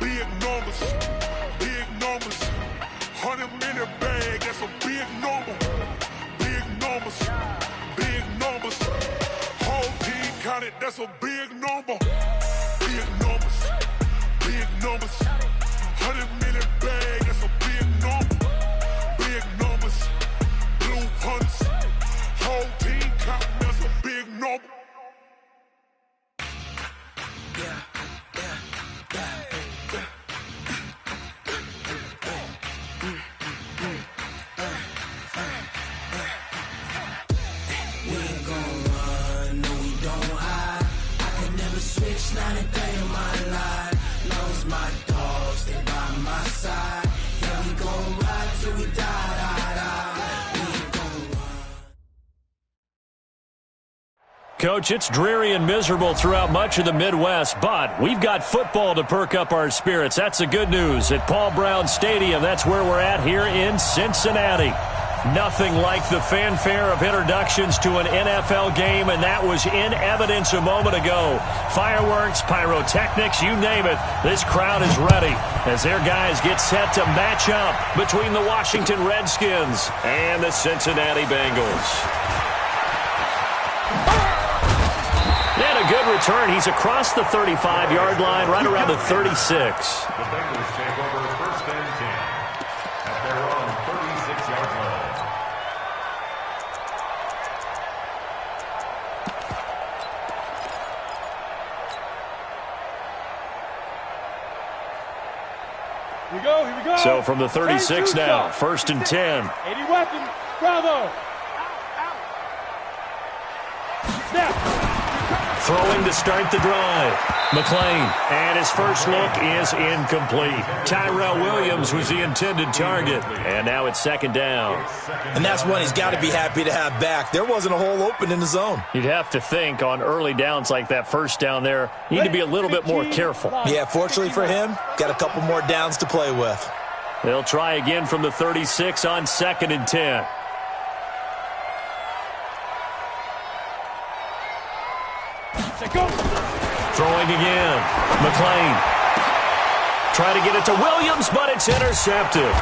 big numbers. Big numbers. 100 million bag, that's a big number. Big numbers. Big numbers. Whole team counted, that's a big number. Big numbers. Big numbers. 100 million bag, that's a big number. Big numbers. Blue hunts. Whole team counting, that's a big number. Not a day in my life. Knows my dogs, they by my side. Yeah, we gon' ride till we die. We gon' ride. Coach, it's dreary and miserable throughout much of the Midwest, but we've got football to perk up our spirits. That's the good news. At Paul Brown Stadium, that's where we're at here in Cincinnati. Nothing like the fanfare of introductions to an NFL game, and that was in evidence a moment ago. Fireworks, pyrotechnics, you name it. This crowd is ready as their guys get set to match up between the Washington Redskins and the Cincinnati Bengals. And a good return. He's across the 35-yard line, right around the 36. The Bengals take over first and 10 at their own 36-yard line. Here we go. So from the 36 now, first and 10. 80 weapons. Bravo. Snap. Throwing to start the drive. McClain, and his first look is incomplete. Tyrell Williams was the intended target, and now it's second down. And that's one he's got to be happy to have back. There wasn't a hole open in the zone. You'd have to think on early downs like that first down there, you need to be a little bit more careful. Yeah, fortunately for him, got a couple more downs to play with. They'll try again from the 36 on second and 10. Throwing again. McClain. Trying to get it to Williams, but it's intercepted.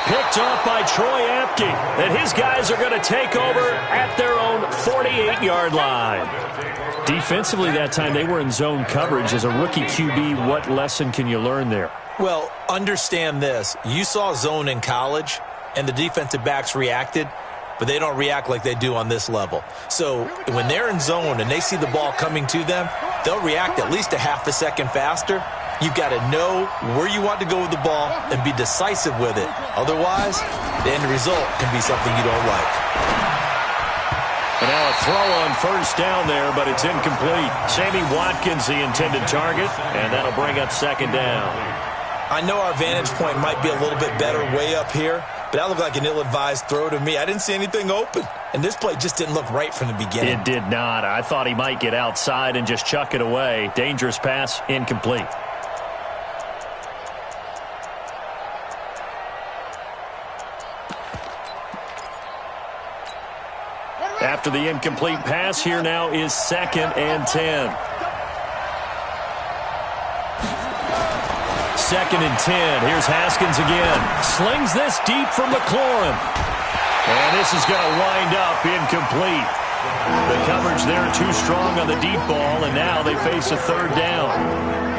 Picked off by Troy Apke. And his guys are going to take over at their own 48-yard line. Defensively that time, they were in zone coverage. As a rookie QB, what lesson can you learn there? Well, understand this. You saw zone in college, and the defensive backs reacted, but they don't react like they do on this level. So when they're in zone and they see the ball coming to them, they'll react at least a half a second faster. You've got to know where you want to go with the ball and be decisive with it. Otherwise, the end result can be something you don't like. And now a throw on first down there, but it's incomplete. Sammy Watkins, the intended target, and that'll bring up second down. I know our vantage point might be a little bit better way up here, but that looked like an ill-advised throw to me. I didn't see anything open, and this play just didn't look right from the beginning. It did not. I thought he might get outside and just chuck it away. Dangerous pass, incomplete. After the incomplete pass, here now is second and 10. Second and 10. Here's Haskins again. Slings this deep from McLaurin. And this is going to wind up incomplete. The coverage there too strong on the deep ball, and now they face a third down.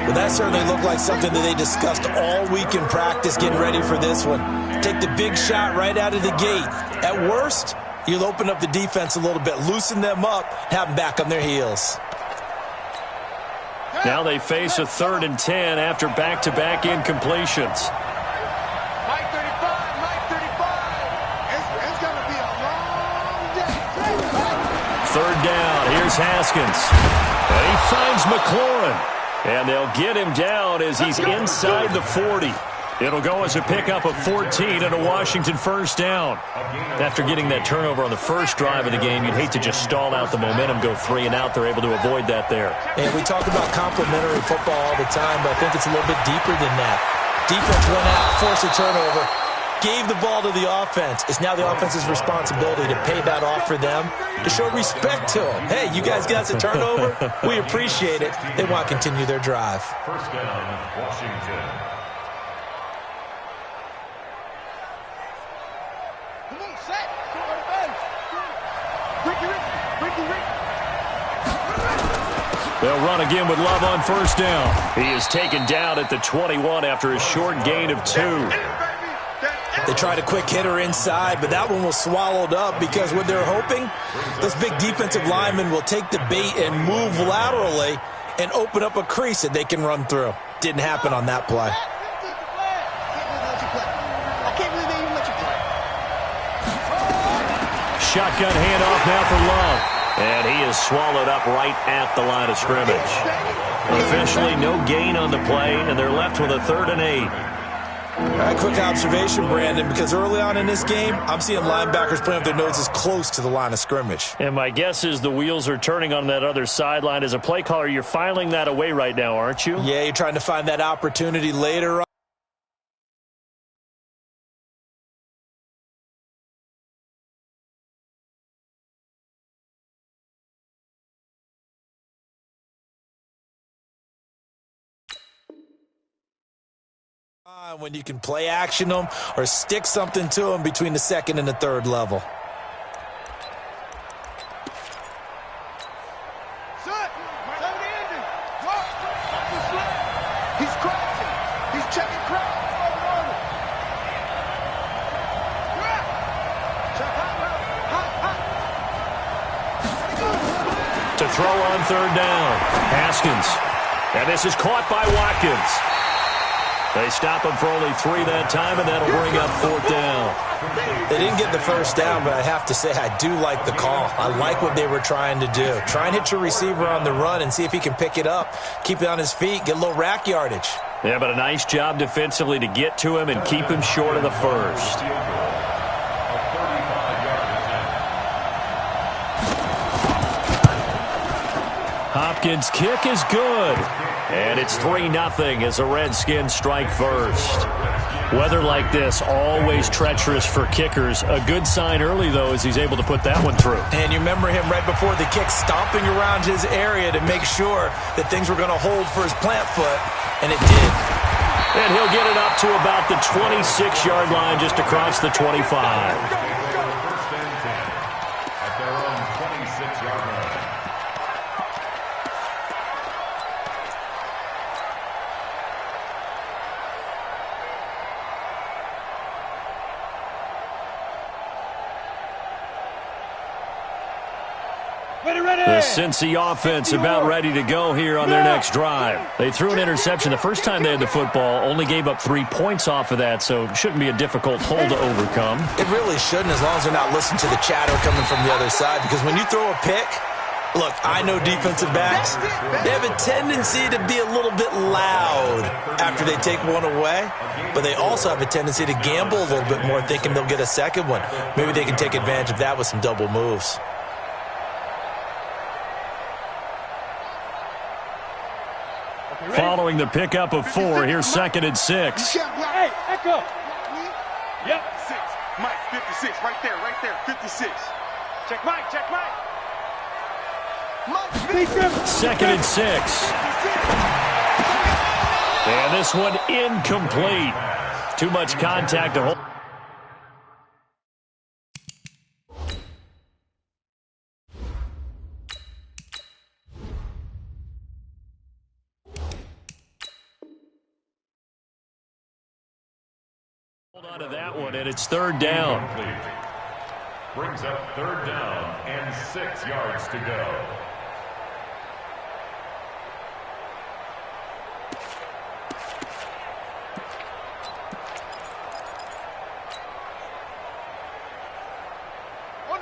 Well, that certainly looked like something that they discussed all week in practice getting ready for this one. Take the big shot right out of the gate. At worst, you'll open up the defense a little bit, loosen them up, have them back on their heels. Now they face a third and 10 after back-to-back incompletions. Mike 35, Mike 35. It's going to be a long day. Third down. Here's Haskins. And he finds McLaurin. And they'll get him down as he's inside the 40. It'll go as a pickup of 14 and a Washington first down. After getting that turnover on the first drive of the game, you'd hate to just stall out the momentum, go 3 and out. They're able to avoid that there. And we talk about complementary football all the time, but I think it's a little bit deeper than that. Defense went out, forced a turnover. gave the ball to the offense. It's now the offense's responsibility to pay that off for them, to show respect to them. Hey, you guys got us a turnover? We appreciate it. They want to continue their drive. First down, Washington. Come on, set. Go to the bench. Ricky. They'll run again with Love on first down. He is taken down at the 21 after a short gain of 2. They tried a quick hitter inside, but that one was swallowed up because what they're hoping, this big defensive lineman will take the bait and move laterally and open up a crease that they can run through. Didn't happen on that play. I can't believe they even let you play. Shotgun handoff now for Love. And he is swallowed up right at the line of scrimmage. Officially, no gain on the play, and they're left with a 3rd and 8. All right, quick observation, Brandon, because early on in this game, I'm seeing linebackers playing with their noses close to the line of scrimmage. And my guess is the wheels are turning on that other sideline. As a play caller, you're filing that away right now, aren't you? Yeah, you're trying to find that opportunity later on. When you can play action them or stick something to them between the 2nd and the 3rd level. He's crashing. He's checking crowd. To throw on 3rd down. Haskins. And this is caught by Watkins. They stop him for only 3 that time, and that'll bring up 4th down. They didn't get the first down, but I have to say I do like the call. I like what they were trying to do. Try and hit your receiver on the run and see if he can pick it up, keep it on his feet, get a little rack yardage. Yeah, but a nice job defensively to get to him and keep him short of the first. Hopkins' kick is good. And it's 3-0 as the Redskins strike first. Weather like this, always treacherous for kickers. A good sign early, though, as he's able to put that one through. And you remember him right before the kick stomping around his area to make sure that things were going to hold for his plant foot, and it did. And he'll get it up to about the 26-yard line just across the 25. First and 10 at their own 26-yard line. The Cincy offense about ready to go here on their next drive. They threw an interception the first time they had the football, only gave up 3 points off of that, so it shouldn't be a difficult hole to overcome. It really shouldn't, as long as they're not listening to the chatter coming from the other side, because when you throw a pick, look, I know defensive backs, they have a tendency to be a little bit loud after they take one away, but they also have a tendency to gamble a little bit more, thinking they'll get a second one. Maybe they can take advantage of that with some double moves. Following the pickup of 4, here's 2nd and 6. Hey, Echo. Yep, 6. Mike, 56. Right there, 56. Check Mike. Mike, 2nd and 6. And this one incomplete. Too much contact to hold. Hold on to that one, and it's 3rd down. Brings up 3rd down and 6 yards to go.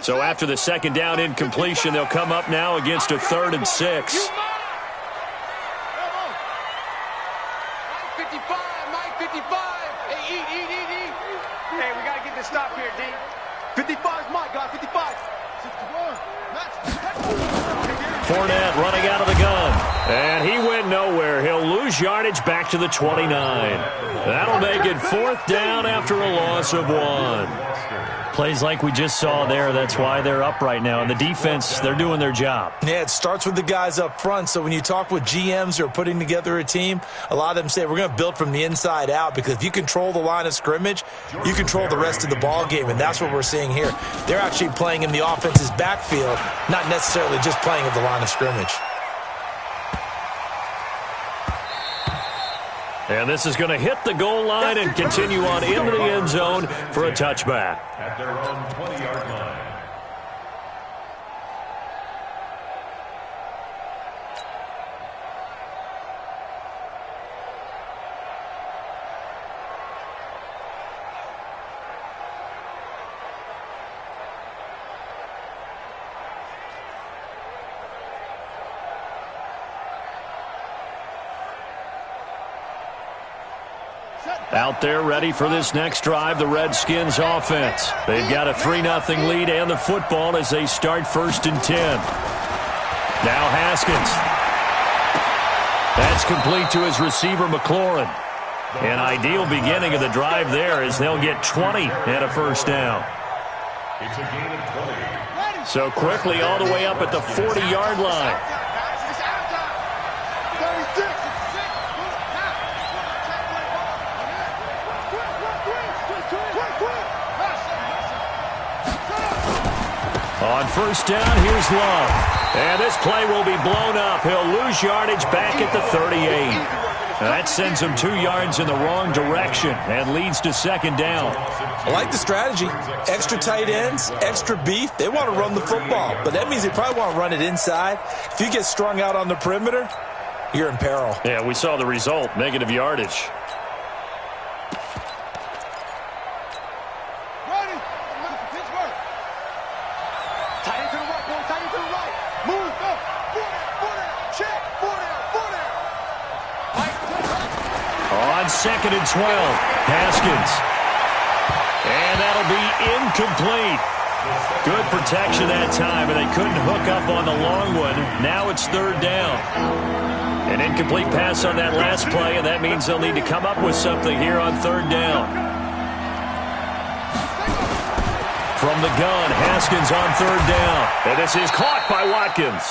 So after the 2nd down incompletion, they'll come up now against a 3rd and 6. Mike 55. Hey, eat. Hey, we got to get this stop here, D. 55 is Mike, guys. 55. 61. Fournette running out of the gun. And he went nowhere. He'll lose yardage back to the 29. That'll make it 4th down after a loss of 1. Plays like we just saw there, that's why they're up right now. And the defense, they're doing their job. Yeah, it starts with the guys up front. So when you talk with GMs who are putting together a team, a lot of them say we're going to build from the inside out, because if you control the line of scrimmage, you control the rest of the ball game, and that's what we're seeing here. They're actually playing in the offense's backfield, not necessarily just playing at the line of scrimmage. And this is going to hit the goal line and continue on into the end zone for a touchback. At their own 20-yard line. Out there ready for this next drive, the Redskins offense. They've got a 3-0 lead and the football as they start 1st and 10. Now Haskins. That's complete to his receiver, McLaurin. An ideal beginning of the drive there as they'll get 20 and a 1st down. It's a gain of 20. So quickly all the way up at the 40-yard line. On 1st down, here's Love. And this play will be blown up. He'll lose yardage back at the 38. That sends him 2 yards in the wrong direction and leads to 2nd down. I like the strategy. Extra tight ends, extra beef. They want to run the football, but that means they probably want to run it inside. If you get strung out on the perimeter, you're in peril. Yeah, we saw the result, negative yardage. On 2nd and 12, Haskins. And that'll be incomplete. Good protection that time, and they couldn't hook up on the long one. Now it's 3rd down. An incomplete pass on that last play, and that means they'll need to come up with something here on 3rd down. From the gun, Haskins on 3rd down. And this is caught by Watkins.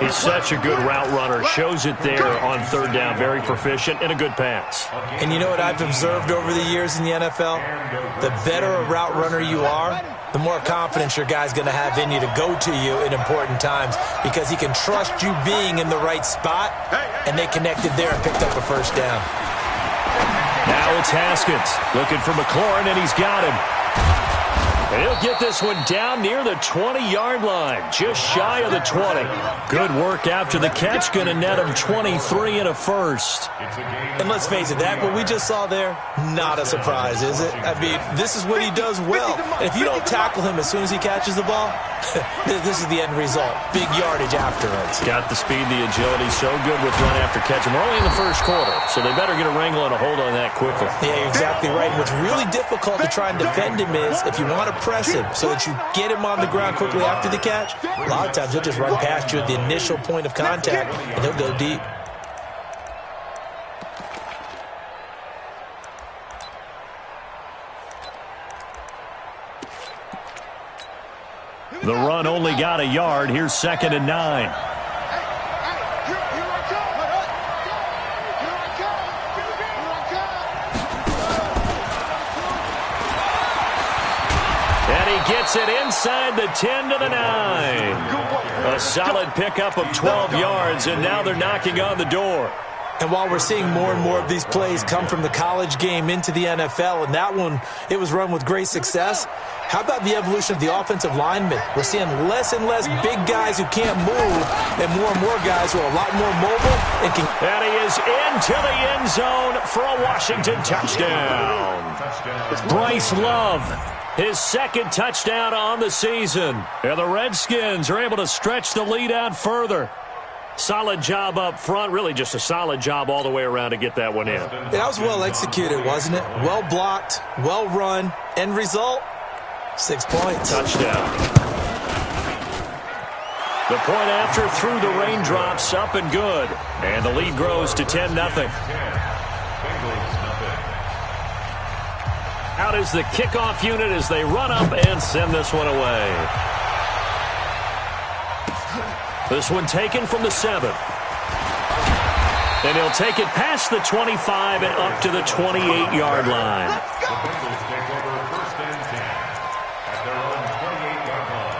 He's such a good route runner. Shows it there on 3rd down. Very proficient and a good pass. And you know what I've observed over the years in the NFL? The better a route runner you are, the more confidence your guy's going to have in you to go to you in important times, because he can trust you being in the right spot, and they connected there and picked up a 1st down. Now it's Haskins looking for McLaurin, and he's got him. And he'll get this one down near the 20-yard line, just shy of the 20. Good work after the catch, going to net him 23 and a 1st. And let's face it, that what we just saw there, not a surprise, is it? I mean, this is what he does well. And if you don't tackle him as soon as he catches the ball, this is the end result. Big yardage afterwards. Got the speed, the agility, so good with run after catch. And we're only in the 1st quarter, so they better get a wrangle and a hold on that quickly. Yeah, you're exactly right. And what's really difficult to try and defend him is if you want to press him so that you get him on the ground quickly after the catch, a lot of times he'll just run past you at the initial point of contact, and he'll go deep. The run only got a yard. Here's 2nd and 9. Gets it inside the 10 to the 9. A solid pickup of 12 yards, and now they're knocking on the door. And while we're seeing more and more of these plays come from the college game into the NFL, and that one, it was run with great success, how about the evolution of the offensive linemen? We're seeing less and less big guys who can't move, and more guys who are a lot more mobile. And he is into the end zone for a Washington touchdown. Bryce Love, his 2nd touchdown on the season. And the Redskins are able to stretch the lead out further. Solid job up front. Really just a solid job all the way around to get that one in. That was well executed, wasn't it? Well blocked, well run. End result, 6 points. Touchdown. The point after through the raindrops, up and good. And the lead grows to 10-0. Out is the kickoff unit as they run up and send this one away. This one taken from the 7. And he'll take it past the 25 and up to the 28-yard line. The Bengals take over 1st and 10 at their own 28-yard line.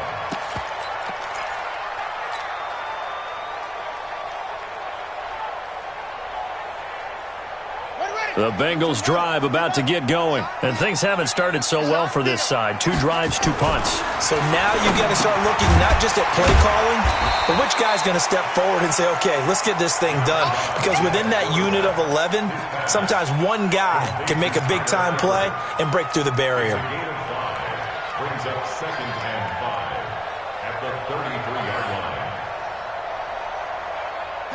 The Bengals drive about to get going. And things haven't started so well for this side. 2 drives, 2 punts. So now you've got to start looking not just at play calling, but which guy's going to step forward and say, okay, let's get this thing done. Because within that unit of 11, sometimes one guy can make a big-time play and break through the barrier. A gain of 5 brings up 2nd and 5 at the 33-yard line.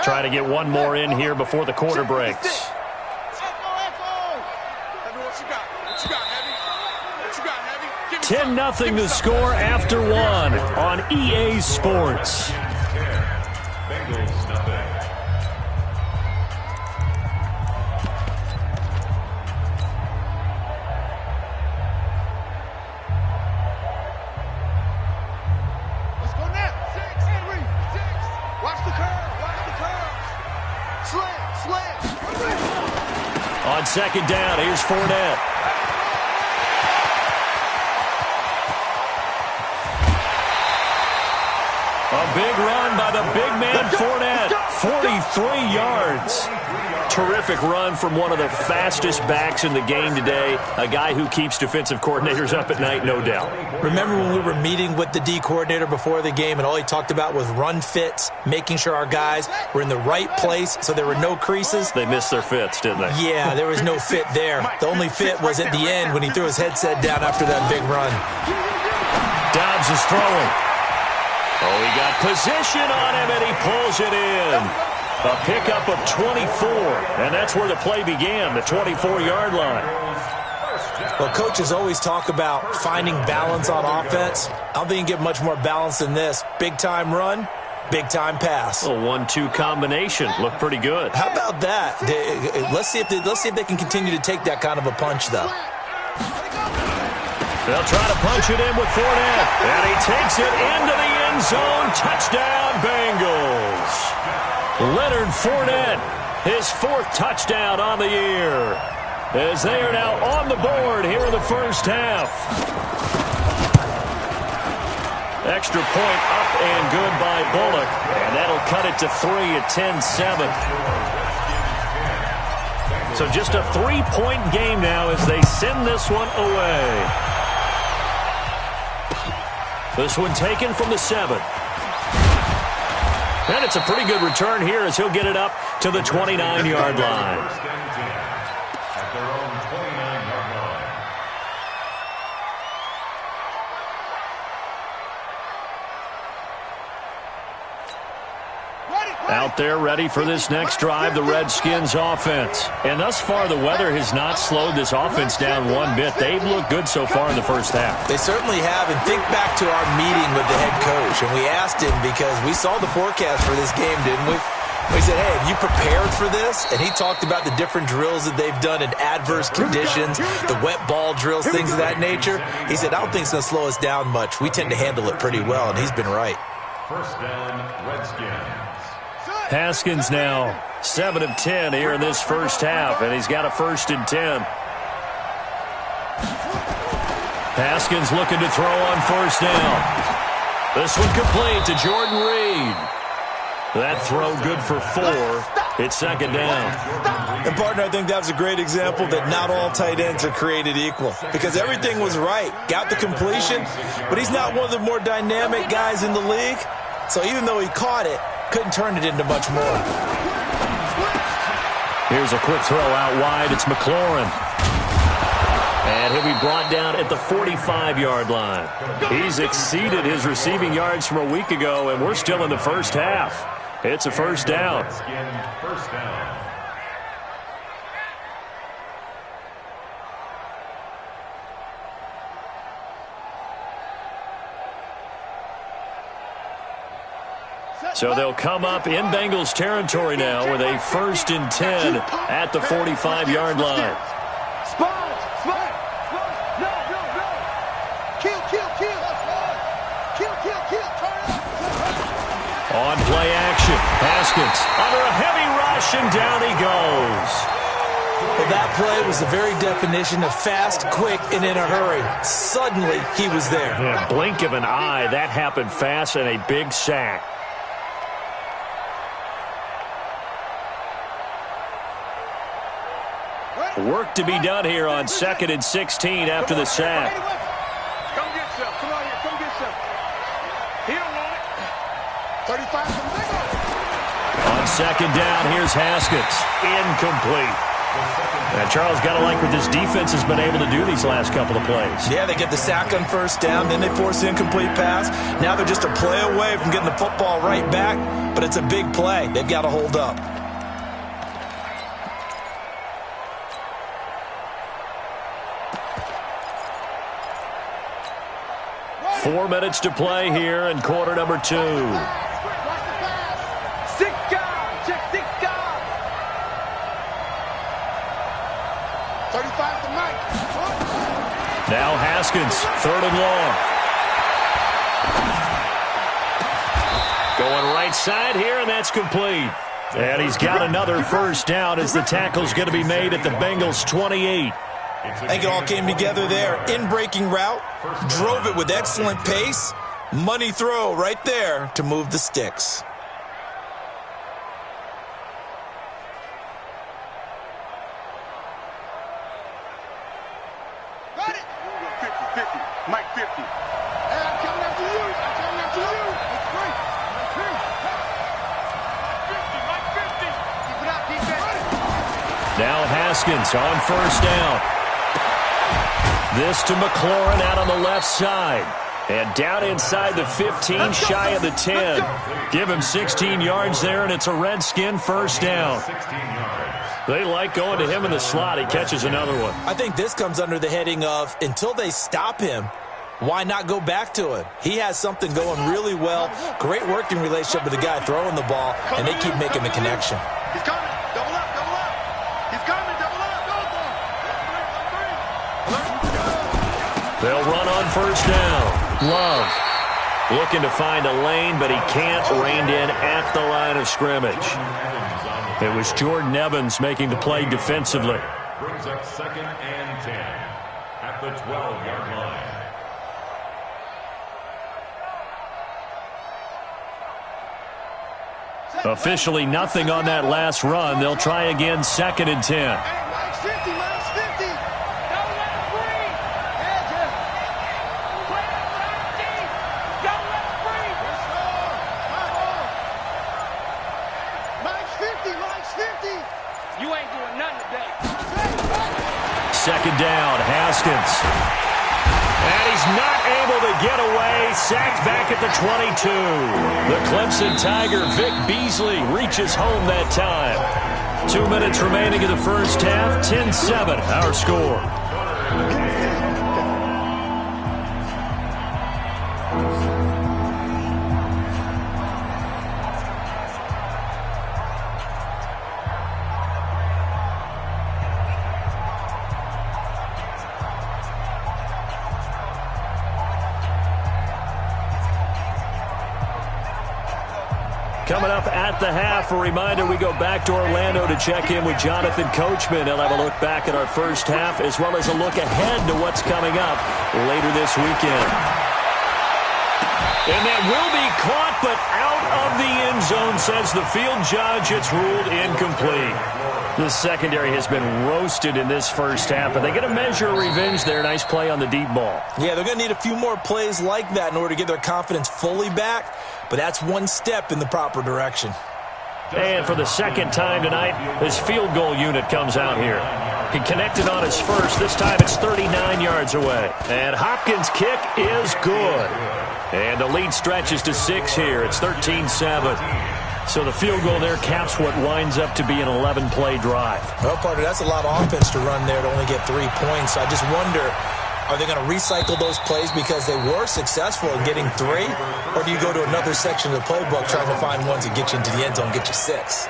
Try to get one more in here before the quarter breaks. 10-0 the score after 1 on EA Sports. Bengals nothing. Let's go now. 6, Henry. 6. Watch the curve. Watch the curve. Slam. On 2nd down, here's Fournette. A big run by the big man Fournette, 43 yards. Terrific run from one of the fastest backs in the game today, a guy who keeps defensive coordinators up at night, no doubt. Remember when we were meeting with the D coordinator before the game and all he talked about was run fits, making sure our guys were in the right place so there were no creases? They missed their fits, didn't they? Yeah, there was no fit there. The only fit was at the end when he threw his headset down after that big run. Dobbs is throwing. Oh, he got position on him, and he pulls it in. A pickup of 24, and that's where the play began, the 24-yard line. Well, coaches always talk about finding balance on offense. I don't think you can get much more balance than this. Big-time run, big-time pass. A 1-2 combination. Looked pretty good. How about that? Let's see if they can continue to take that kind of a punch, though. They'll try to punch it in with Fournette, and he takes it into the end zone. Touchdown, Bengals. Leonard Fournette, his 4th touchdown on the year, as they are now on the board here in the first half. Extra point up and good by Bullock, and that'll cut it to 3 at 10-7. So just a 3-point game now as they send this one away. This one taken from the 7. And it's a pretty good return here as he'll get it up to the 29-yard line. At their own 29-yard line. Out there ready for this next drive, the Redskins offense. And thus far, the weather has not slowed this offense down one bit. They've looked good so far in the first half. They certainly have. And think back to our meeting with the head coach. And we asked him because we saw the forecast for this game, didn't we? We said, hey, have you prepared for this? And he talked about the different drills that they've done in adverse conditions, the wet ball drills, things of that nature. He said, I don't think it's going to slow us down much. We tend to handle it pretty well, and he's been right. 1st down, Redskins. Haskins now 7 of 10 here in this first half, and he's got a 1st and 10. Haskins looking to throw on 1st down. This one complete to Jordan Reed. That throw good for 4. It's 2nd down. And, partner, I think that was a great example that not all tight ends are created equal because everything was right. Got the completion, but he's not one of the more dynamic guys in the league. So even though he caught it, couldn't turn it into much more. Here's a quick throw out wide. It's McLaurin. And he'll be brought down at the 45-yard line. He's exceeded his receiving yards from a week ago, and we're still in the first half. It's a 1st down. First down. So they'll come up in Bengals territory now with a 1st and 10 at the 45-yard line. On play action, Haskins under a heavy rush, and down he goes. Well, that play was the very definition of fast, quick, and in a hurry. Suddenly, he was there. Yeah, blink of an eye, that happened fast, and a big sack. Work to be done here on 2nd and 16 after the sack. Come get some. Come on here. Come get some. He don't want it. 35 from Lego. On 2nd down, here's Haskins. Incomplete. Now, Charles, got to like what this defense has been able to do these last couple of plays. Yeah, they get the sack on 1st down, then they force the incomplete pass. Now they're just a play away from getting the football right back, but it's a big play. They've got to hold up. Four minutes to play here in quarter number 2. Now Haskins, 3rd and long. Going right side here, and that's complete. And he's got another 1st down as the tackle's going to be made at the Bengals' 28. I think it all came together there. In-breaking route, drove it with excellent pace. Money throw right there to move the sticks. Got it. 50, Mike 50. Hey, I'm coming after you. I'm coming after you. It's great. Mike 50. Keep it out, defense. Now Haskins on 1st down. This to McLaurin out on the left side. And down inside the 15, shy of the 10. Give him 16 yards there, and it's a Redskin 1st down. They like going to him in the slot. He catches another one. I think this comes under the heading of, until they stop him, why not go back to him? He has something going really well. Great working relationship with the guy throwing the ball, and they keep making the connection. He's coming. Double up. He's coming. Double up. They'll run on 1st down. Love looking to find a lane, but he can't. Reined in at the line of scrimmage. It was Jordan Evans making the play defensively. Brings up 2nd and 10 at the 12-yard line. Officially nothing on that last run. They'll try again 2nd and 10. Mine's 50. Mine's 50. Don't let him breathe. Don't let him breathe. Mine's 50. Mine's 50. You ain't doing nothing today. 2nd down, Haskins. And he's not able to get away. Sacked back at the 22. The Clemson Tiger, Vic Beasley, reaches home that time. 2 minutes remaining in the 1st half. 10-7, our score. Coming up at the half, a reminder, we go back to Orlando to check in with Jonathan Coachman. He'll have a look back at our 1st half as well as a look ahead to what's coming up later this weekend. And that will be caught, but out of the end zone, says the field judge. It's ruled incomplete. The secondary has been roasted in this 1st half, but they get a measure of revenge there. Nice play on the deep ball. Yeah, they're going to need a few more plays like that in order to get their confidence fully back, but that's one step in the proper direction. And for the 2nd time tonight, his field goal unit comes out here. He connected on his first. This time it's 39 yards away. And Hopkins' kick is good. And the lead stretches to 6 here. It's 13-7. So the field goal there caps what winds up to be an 11-play drive. Well, partner, that's a lot of offense to run there to only get 3 points. I just wonder Are they going to recycle those plays because they were successful in getting 3? Or do you go to another section of the playbook trying to find ones that get you into the end zone and get you 6?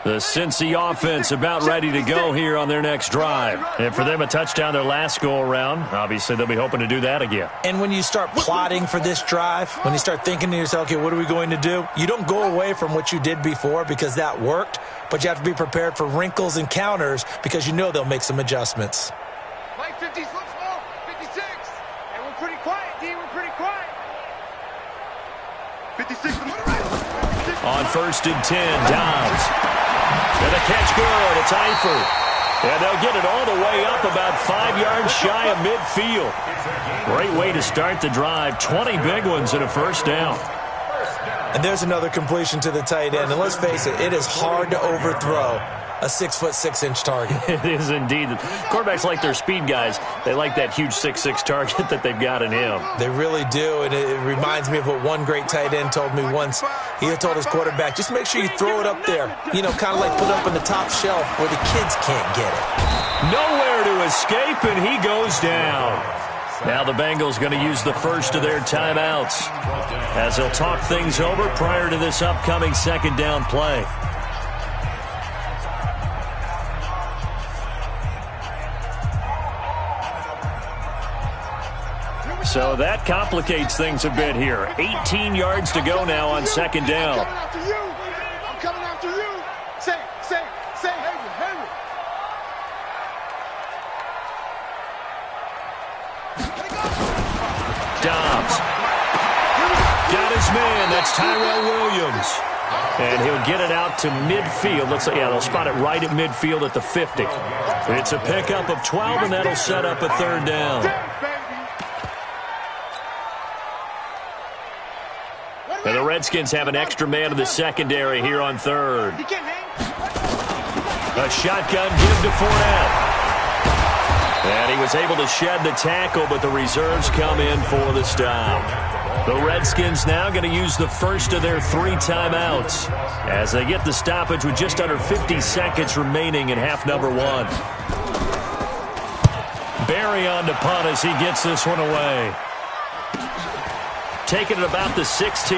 The Cincy offense about ready to go here on their next drive. And for them, a touchdown their last go-around. Obviously, they'll be hoping to do that again. And when you start plotting for this drive, when you start thinking to yourself, okay, what are we going to do? You don't go away from what you did before because that worked, but you have to be prepared for wrinkles and counters because you know they'll make some adjustments. Mike 50 looks small. 56. And we're pretty quiet, D. We're pretty quiet. 56 to the right. On 1st and 10, Dobbs. And the catch good. It's Eifert. And they'll get it all the way up about 5 yards shy of midfield. Great way to start the drive. 20 big ones and a first down. And there's another completion to the tight end. And let's face it, it is hard to overthrow a 6'6" target. It is indeed. Quarterbacks like their speed guys. They like that huge 6'6" target that they've got in him. They really do, and it reminds me of what one great tight end told me once. He had told his quarterback, just make sure you throw it up there. You know, kind of like put it up on the top shelf where the kids can't get it. Nowhere to escape, and he goes down. Now the Bengals going to use the first of their timeouts as they'll talk things over prior to this upcoming second down play. So that complicates things a bit here. 18 yards to go now on second down. I'm coming after you. I'm coming after you. Say, Hayward. Dobbs. Got his man. That's Tyrell Williams. And he'll get it out to midfield. They'll spot it right at midfield at the 50. It's a pickup of 12, and that'll set up a third down. And the Redskins have an extra man in the secondary here on third. A shotgun give to Fournette. And he was able to shed the tackle, but the reserves come in for the stop. The Redskins now going to use the first of their 3 timeouts as they get the stoppage with just under 50 seconds remaining in half number 1. Barry on to punt as he gets this one away. Taking it about the 16.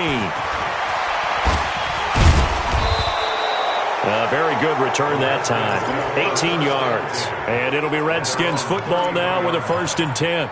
A very good return that time. 18 yards. And it'll be Redskins football now with a 1st and 10.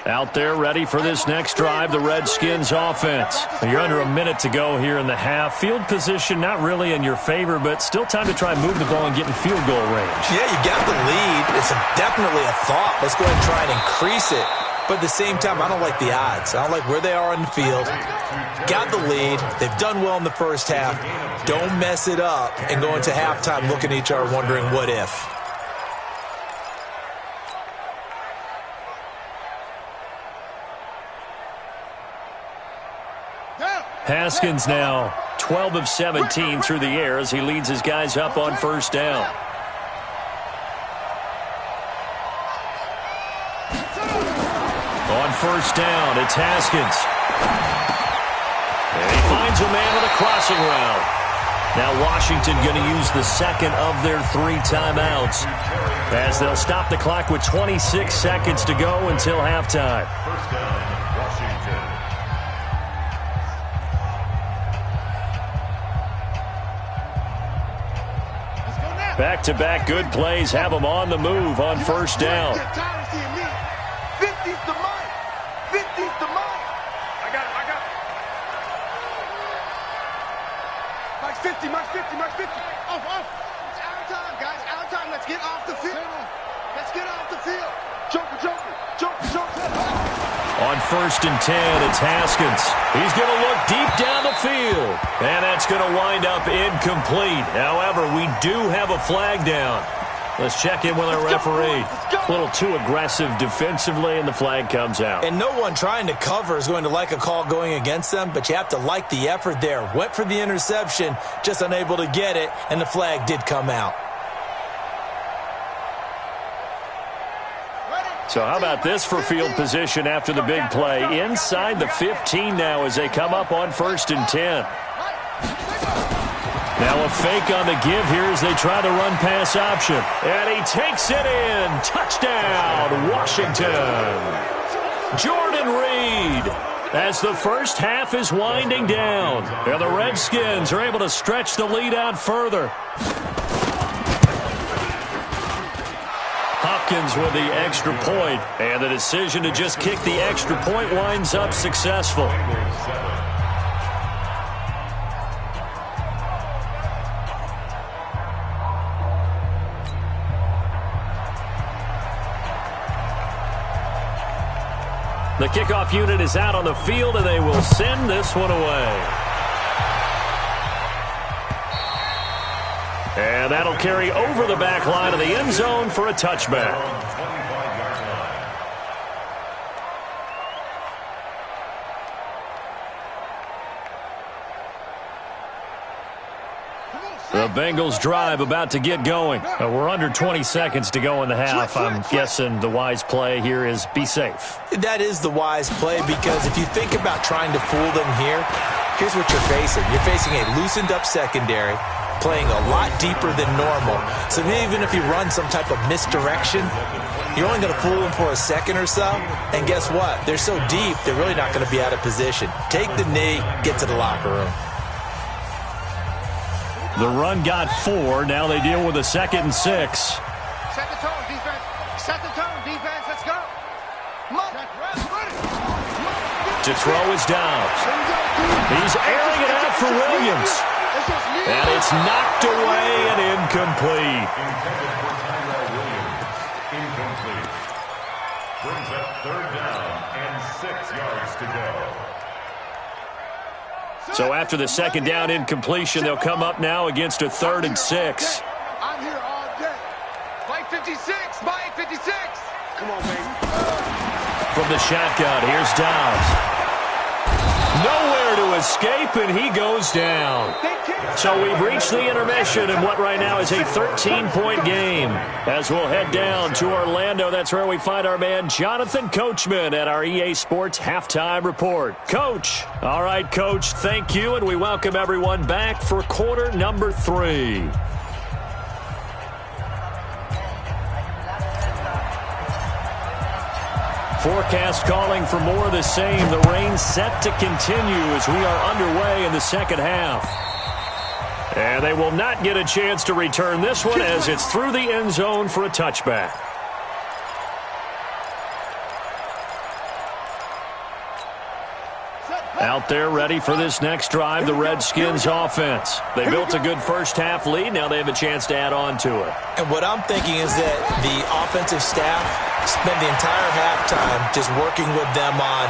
Out there ready for this next drive, the Redskins offense. You're under a minute to go here in the half. Field position not really in your favor, but still time to try and move the ball and get in field goal range. Yeah, you got the lead. It's definitely a thought. Let's go ahead and try and increase it. But at the same time, I don't like the odds. I don't like where they are on the field. Got the lead. They've done well in the first half. Don't mess it up and go into halftime looking at each other wondering what if. Haskins now 12 of 17 through the air as he leads his guys up on first down. On first down, it's Haskins. And he finds a man with a crossing route. Now Washington going to use the second of their 3 timeouts as they'll stop the clock with 26 seconds to go until halftime. First down, Washington. Back-to-back good plays have them on the move on first down. 50's the Mike. 50's the Mike. I got it. Mike's 50. Off. It's our time, guys. Our time. Let's get off the field. Joker. On first and 10, it's Haskins. He's going to look deep down the field. And that's going to wind up incomplete. However, we do have a flag down. Let's check in with our referee. A little too aggressive defensively, and the flag comes out. And no one trying to cover is going to like a call going against them, but you have to like the effort there. Went for the interception, just unable to get it, and the flag did come out. So how about this for field position after the big play? Inside the 15 now as they come up on 1st and 10. Now a fake on the give here as they try the run-pass option. And he takes it in. Touchdown, Washington. Jordan Reed as the first half is winding down. And the Redskins are able to stretch the lead out further. Hopkins with the extra point, and the decision to just kick the extra point winds up successful. The kickoff unit is out on the field, and they will send this one away. And that'll carry over the back line of the end zone for a touchback. The Bengals drive about to get going. We're under 20 seconds to go in the half. I'm guessing the wise play here is be safe. That is the wise play, because if you think about trying to fool them here, here's what you're facing. You're facing a loosened up secondary, playing a lot deeper than normal. So even if you run some type of misdirection, you're only going to fool them for a second or so. And guess what? They're so deep, they're really not going to be out of position. Take the knee, get to the locker room. The run got 4. Now they deal with a 2nd and 6. Set the tone, defense. Set the tone, defense. Let's go. To throw is Downs. He's airing it out for Williams. And it's knocked away and incomplete. Intended for Tyrell Williams. Incomplete. Brings up 3rd down and 6 yards to go. So after the 2nd down incompletion, they'll come up now against a 3rd and 6. I'm here all day. By 56. By 56. Come on, baby. From the shotgun, here's Downs. Nowhere to escape, and he goes down. So we've reached the intermission in what right now is a 13-point game. As we'll head down to Orlando, that's where we find our man Jonathan Coachman at our EA Sports Halftime Report. Coach. All right, Coach, thank you, and we welcome everyone back for quarter number 3. Forecast calling for more of the same. The rain set to continue as we are underway in the 2nd half. And they will not get a chance to return this one as it's through the end zone for a touchback. Out there ready for this next drive, the Redskins offense. They built a good first half lead. Now they have a chance to add on to it. And what I'm thinking is that the offensive staff spent the entire halftime just working with them on,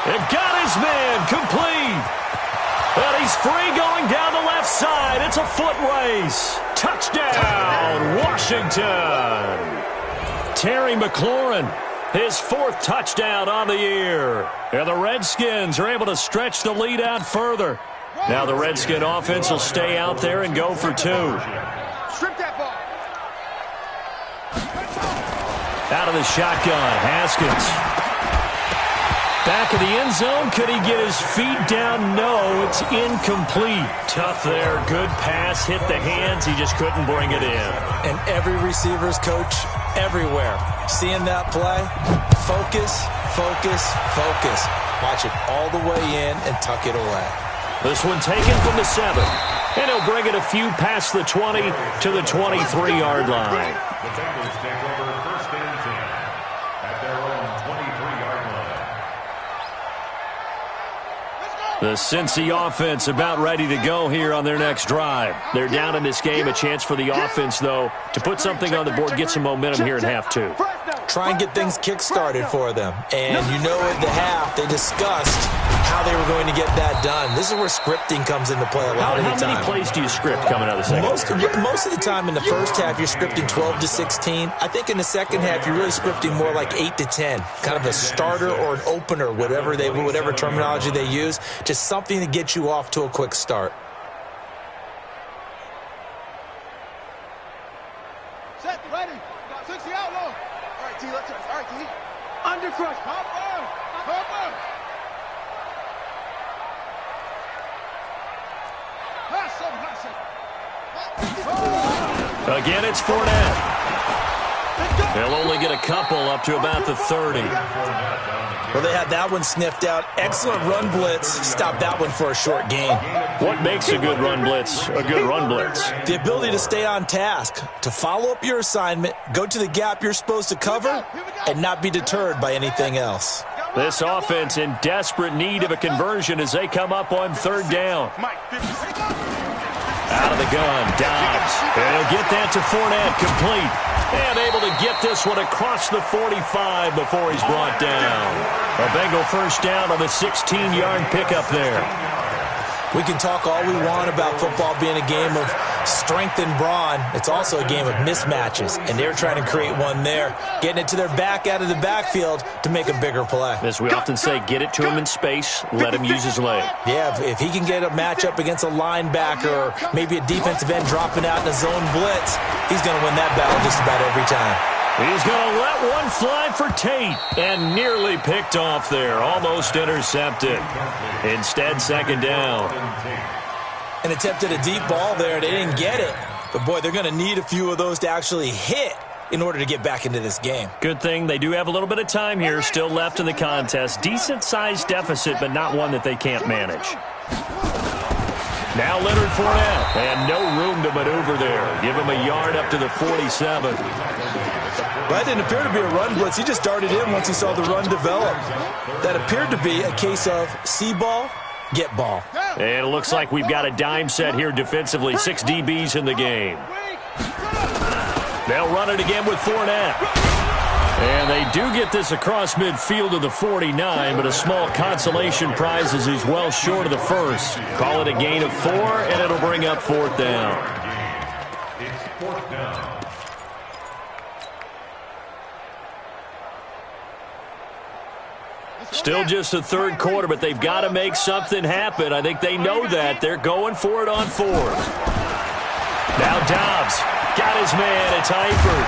It got his man complete. And he's free going down the left side. It's a foot race. Touchdown, Washington. Terry McLaurin, his 4th touchdown on the year. And the Redskins are able to stretch the lead out further. Now the Redskin offense will stay out there and go for 2. Strip that ball. Out of the shotgun, Haskins. Back of the end zone. Could he get his feet down? No, it's incomplete. Tough there. Good pass. Hit the hands. He just couldn't bring it in. And every receiver's coach everywhere, seeing that play, focus, focus, focus. Watch it all the way in and tuck it away. This one taken from the 7. And he'll bring it a few past the 20 to the 23-yard line. The Bengals take over 1st and 10 at their own 23-yard line. The Cincy offense about ready to go here on their next drive. They're down in this game. A chance for the offense, though, to put something on the board, get some momentum here in half 2. Fresno. try and get things kick-started for them. And you know at the half, they discussed how they were going to get that done. This is where scripting comes into play a lot of the time. How many plays do you script coming out of the second? Most of the time in the first half, you're scripting 12 to 16. I think in the second half, you're really scripting more like 8 to 10. Kind of a starter or an opener, whatever terminology they use. Just something to get you off to a quick start. Set, ready. 60 out low. All right, T, let's all right, T. Under crush. Hop on. Hop on. Again, it's Fournette. They'll only get a couple up to about the 30. Well, they had that one sniffed out. Excellent run blitz. Stopped that one for a short gain. What makes a good run blitz a good run blitz? The ability to stay on task, to follow up your assignment, go to the gap you're supposed to cover, and not be deterred by anything else. This offense in desperate need of a conversion as they come up on third down. Out of the gun, Dobbs. And he'll get that to Fournette, complete. And able to get this one across the 45 before he's brought down. A Bengal first down on the 16-yard pickup there. We can talk all we want about football being a game of strength and brawn. It's also a game of mismatches, and they're trying to create one there, getting it to their back out of the backfield to make a bigger play. As we often say, get it to him in space, let him use his leg. Yeah, if he can get a matchup against a linebacker or maybe a defensive end dropping out in a zone blitz, he's going to win that battle just about every time. He's going to let one fly for Tate, and nearly picked off there, almost intercepted. Instead, second down. And attempted a deep ball there. They didn't get it. But, boy, they're going to need a few of those to actually hit in order to get back into this game. Good thing they do have a little bit of time here still left in the contest. Decent-sized deficit, but not one that they can't manage. Now Leonard Fournette, and no room to maneuver there. Give him a yard up to the 47. That didn't appear to be a run blitz. He just darted in once he saw the run develop. That appeared to be a case of see ball, get ball. And it looks like we've got a dime set here defensively. 6 DBs in the game. They'll run it again with Fournette. And they do get this across midfield to the 49, but a small consolation prize as he's well short of the first. Call it a gain of 4, and it'll bring up fourth down. It's fourth down. Still just the third quarter, but they've got to make something happen. I think they know that. They're going for it on fourth. Now Dobbs got his man. It's Eifert.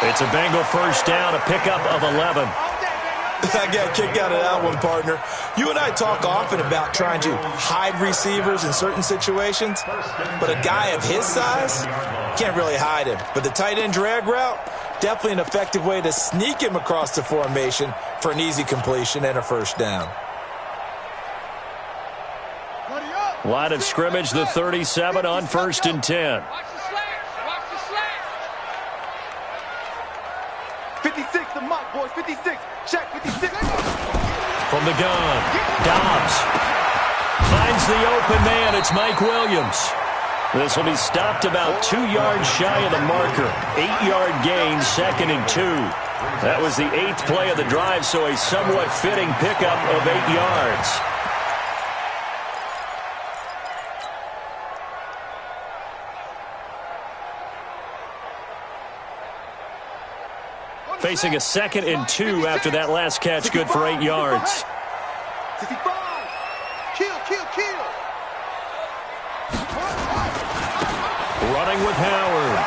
It's a Bengal first down, a pickup of 11. I got kicked out of that one, partner. You and I talk often about trying to hide receivers in certain situations, but a guy of his size can't really hide him. But the tight end drag route, definitely an effective way to sneak him across the formation for an easy completion and a first down. Line of scrimmage, the 37 on 1st and 10. 56, the mark, boys. 56. Check, 56. From the gun, Dobbs finds the open man. It's Mike Williams. This will be stopped about 2 yards shy of the marker. 8-yard gain, 2nd and 2. That was the 8th play of the drive, so a somewhat fitting pickup of 8 yards. Facing a 2nd and 2 after that last catch, good for 8 yards. 65. Kill. Running with Howard.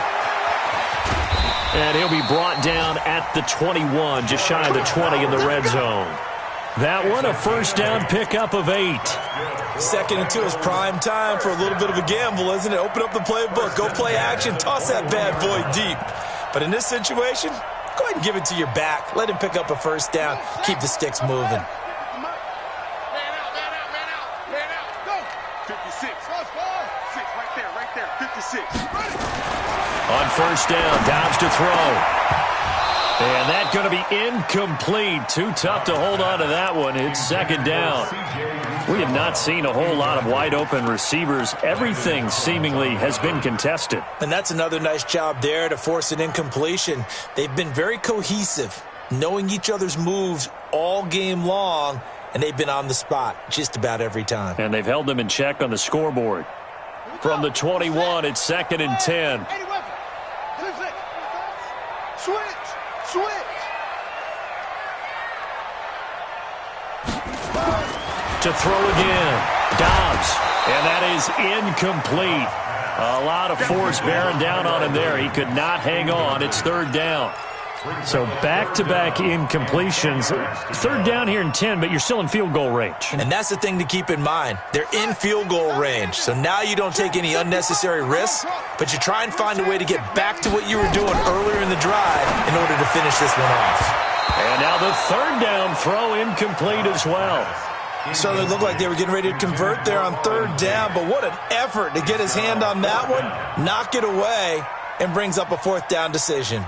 And he'll be brought down at the 21, just shy of the 20 in the red zone. That one, a first down pickup of 8. 2nd and 2 is prime time for a little bit of a gamble, isn't it? Open up the playbook, go play action, toss that bad boy deep. But in this situation, go ahead and give it to your back. Let him pick up a first down. Keep the sticks moving. 56. 6, right there. 56. On first down, Dobbs to throw. And that's going to be incomplete. Too tough to hold on to that one. It's second down. We have not seen a whole lot of wide-open receivers. Everything seemingly has been contested. And that's another nice job there to force an incompletion. They've been very cohesive, knowing each other's moves all game long, and they've been on the spot just about every time. And they've held them in check on the scoreboard. From the 21, it's second and 10. Switch. To throw again. Dobbs. And that is incomplete. A lot of force bearing down on him there. He could not hang on. It's third down. So back-to-back incompletions. Third down here in 10, but you're still in field goal range. And that's the thing to keep in mind. They're in field goal range. So now you don't take any unnecessary risks, but you try and find a way to get back to what you were doing earlier in the drive in order to finish this one off. And now the third down throw incomplete as well. Certainly looked like they were getting ready to convert there on third down, but what an effort to get his hand on that one, knock it away, and brings up a fourth down decision.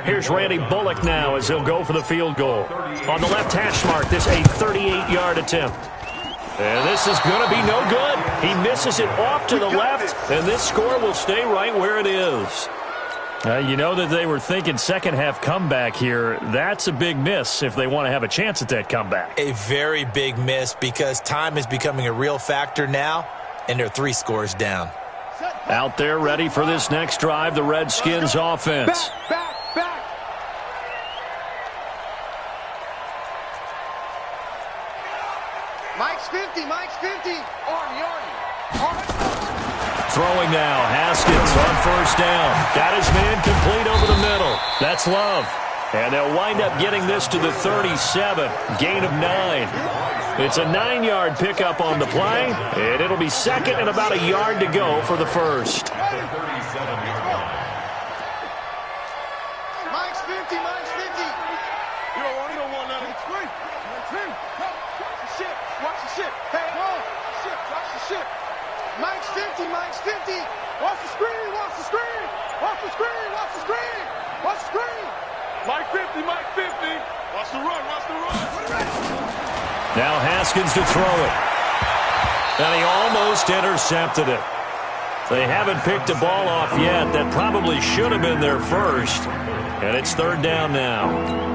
Here's Randy Bullock now as he'll go for the field goal. On the left hash mark, this a 38-yard attempt. And this is going to be no good. He misses it off to the left, and this score will stay right where it is. You know that they were thinking second-half comeback here. That's a big miss if they want to have a chance at that comeback. A very big miss because time is becoming a real factor now, and they're 3 scores down. Out there ready for this next drive, the Redskins offense. Back. Mike's 50. Army. Throwing now, Haskins on first down. Got his man complete over the middle. That's Love. And they'll wind up getting this to the 37. Gain of 9. It's a 9-yard pickup on the play, and it'll be second and about a yard to go for the first. Mike's 50. You don't want none. It's free. Watch the shit. Hey, watch the shit. Mike's 50. Watch the screen. Mike 50. Watch the run. Now Haskins to throw it. And he almost intercepted it. They haven't picked a ball off yet. That probably should have been their first. And it's third down now.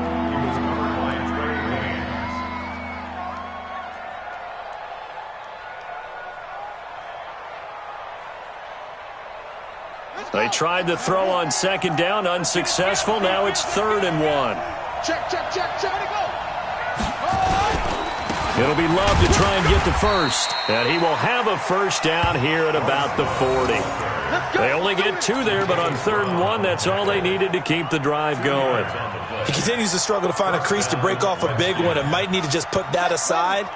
They tried to throw on second down, unsuccessful. Now it's 3rd and 1. Check. It'll be Love to try and get the first. And he will have a first down here at about the 40. They only get 2 there, but on 3rd and 1, that's all they needed to keep the drive going. He continues to struggle to find a crease to break off a big one and might need to just put that aside